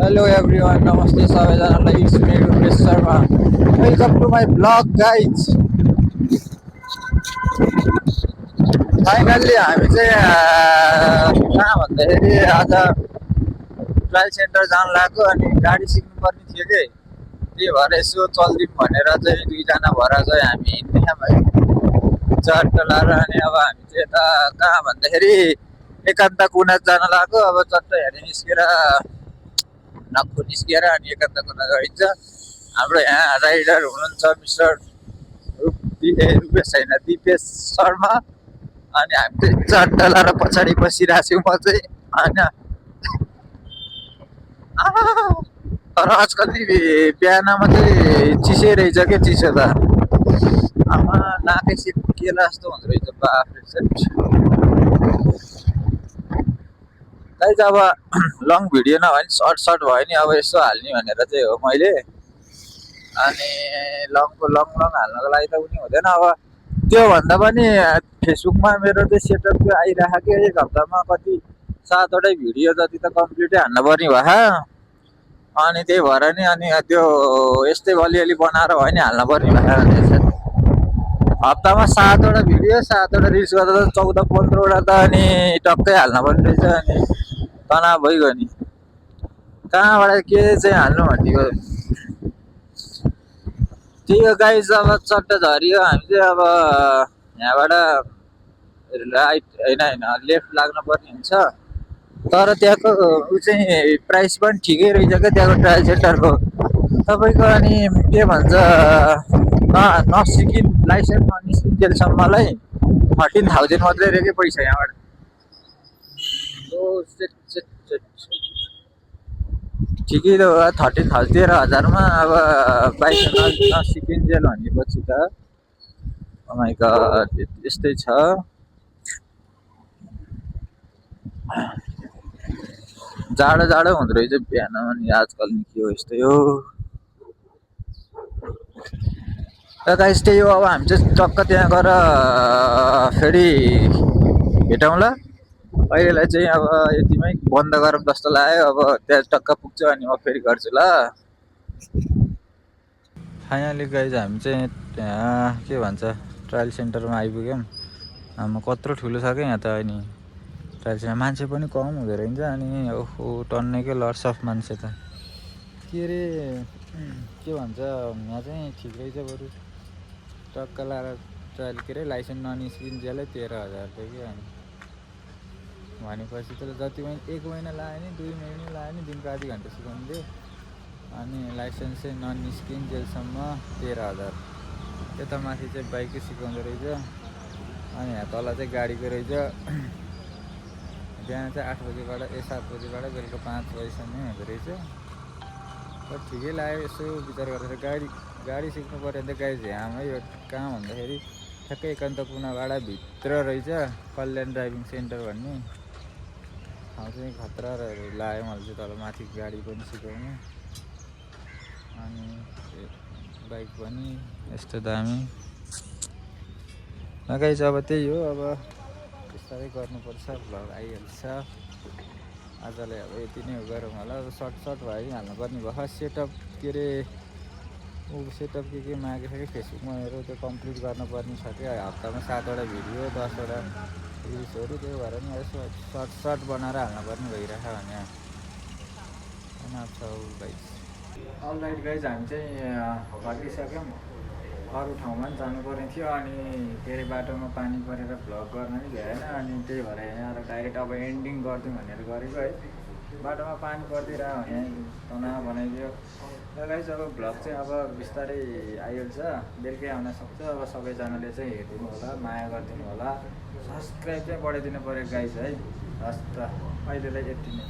Hello everyone, namaste सबैजनालाई, it's me Rupesh Sharma. Welcome to my blog guys. Finally हामी चाहिँ कहाँ भन्दाखेरि आज ट्रायल सेन्टर जान लाग्यो अनि गाडी सिक्नु पर्ने थियो कि त्यही भएर यसो चलिदिउँ भनेर चाहिँ दुईजना भएर चाहिँ हामी हिँड्ने भयो चट्ट लाएर. अनि अब हामी चाहिँ यता कहाँ भन्दाखेरि एकान्त कुना जान लाग्यो. अब चट्ट हेर्ने निस्केर नक्कु निस्किएर अनि एकान्त कुना गइन्छ. हाम्रो यहाँ राइडर हुनुहुन्छ मिस्टर रुपेश होइन दिपेश शर्मा. अनि हामी चाहिँ चट्ट लाएर पछाडि बसिरहेको छौँ म चाहिँ. होइन तर आजकल बिहानमा चाहिँ चिसै रहेछ क्या. चिसो त आमा नाकै सिक्किएला जस्तो हुँदो रहेछ बाफ्रे. गाइज अब लङ भिडियो नभए नि सर्ट भयो नि अब यसो हाल्ने भनेर चाहिँ हो मैले. अनि लङ हाल्नको लागि त उनी हुँदैन. अब त्योभन्दा पनि फेसबुकमा मेरो चाहिँ सेटअप त्यो आइरहेको कि एक हप्तामा कति 7वटै भिडियो जति त कम्प्लिटै हाल्नुपर्ने भयो. अनि त्यही भएर नि अनि त्यो यस्तै अलिअलि बनाएर भयो नि हाल्नुपर्ने भयो. हप्तामा 7वटा भिडियो 7वटा रिल्स गर्दा त 14-15वटा त अनि टक्कै हाल्नुपर्ने रहेछ. अनि तनाव भइगयो नि कहाँबाट के चाहिँ हाल्नु भनेको. त्यही हो गाइज. अब चट्ट झरियो. हामी चाहिँ अब यहाँबाट राइट होइन लेफ्ट लाग्नु पर्ने हुन्छ. तर त्यहाँको ऊ चाहिँ प्राइस पनि ठिकै रहेछ क्या त्यहाँको ट्रायल सेन्टरको. तपाईँको अनि के भन्छ नसिकिन लाइसेन्स ननिस्किन्जेलसम्मलाई 13,000 मात्रै रे के पैसा यहाँबाट. ठिकै त हो 13,000मा अब बाइक नसिकिन्जेल भनेपछि त अमाइका यस्तै छ. जाडो हुँदो रहेछ बिहान. अनि आजकल के हो यस्तै हो र गाइस. त्यही हो अब हामी चाहिँ टक्क त्यहाँ गएर फेरि भेटौँला. अहिलेलाई चाहिँ अब यतिमै बन्द गरौँ जस्तो लाग्यो. अब त्यहाँ टक्क पुग्छ अनि म फेरि गर्छु ल. फाइनली गाइज हामी चाहिँ त्यहाँ के भन्छ ट्रायल सेन्टरमा आइपुग्यौँ. म कत्रो ठुलो छ क्या यहाँ त. अनि ट्रायल सेन्टर मान्छे पनि कम हुँदो रहेछ. अनि ओहो टन्नेकै लट्स अफ मान्छे त के अरे के भन्छ यहाँ चाहिँ ठिक रहेछ. बरु टक्क लाएर ट्रायल के अरे लाइसेन्स ननिस्किन्जेलै 13,000 थियो कि. अनि भनेपछि त जति पनि 1 महिना लाग्यो नि 2 महिना लाग्यो नि दिनको आधी घन्टा सिकाउनु थियो. अनि लाइसेन्स चाहिँ ननिस्किन्जेलसम्म 13,000. यता माथि चाहिँ बाइकै सिकाउँदो रहेछ. अनि यहाँ तल चाहिँ गाडीको रहेछ. बिहान चाहिँ 8 बजीबाट 7 बजीबाट बेलुका 5 बजीसम्म हुँदो रहेछ. तर ठिकै लाग्यो यसो विचार गरेर. गाडी सिक्नु पऱ्यो भने त गाडी हामै यो कहाँ भन्दाखेरि ठ्याक्कै एकान्त कुनाबाट भित्र रहेछ कल्याण ड्राइभिङ सेन्टर भन्ने ठाउँ चाहिँ खतरा लाग्यो मलाई चाहिँ. तल माथि गाडी पनि सिकाउनु अनि बाइक पनि यस्तो दामी. गाइज अब त्यही हो. अब बिस्तारै गर्नुपर्छ. भ्लग आइहाल्छ आजलाई. अब यति नै हो गरौँ होला. अब सर्ट भयो नि हाल्नुपर्ने भयो. सेटअप के अरे सेटअप के मागेको छ कि फेसबुकमा मेरो त्यो कम्प्लिट गर्नुपर्ने छ क्या. हप्तामा 7वटा भिडियो 10वटा रिल्सहरू. त्यही भएर नि यसो सर्ट बनाएर हाल्नुपर्ने भइरहेको भने तनाव छ गाइज. अलराइट गाइज हामी चाहिँ फर्किसक्यौँ. अरू ठाउँमा पनि जानुपर्ने थियो. अनि के अरे बाटोमा पानी परेर भ्लग गर्न नि भ्याएन. अनि त्यही भएर यहाँ डाइरेक्ट अब एन्डिङ गरिदिउँ भनेर गरेको है. बाटोमा पानी परिदिइरह्यो भने तनाव बनाइदियो र गाइज. अब भ्लग चाहिँ अब बिस्तारै आइहाल्छ. बेलुकै आउन सक्छ. अब सबैजनाले चाहिँ हेरिदिनु होला, माया गरिदिनु होला. सब्सक्राइब चाहिँ बढाइदिनु पऱ्यो गाइज है. हस् त अहिलेलाई यति नै.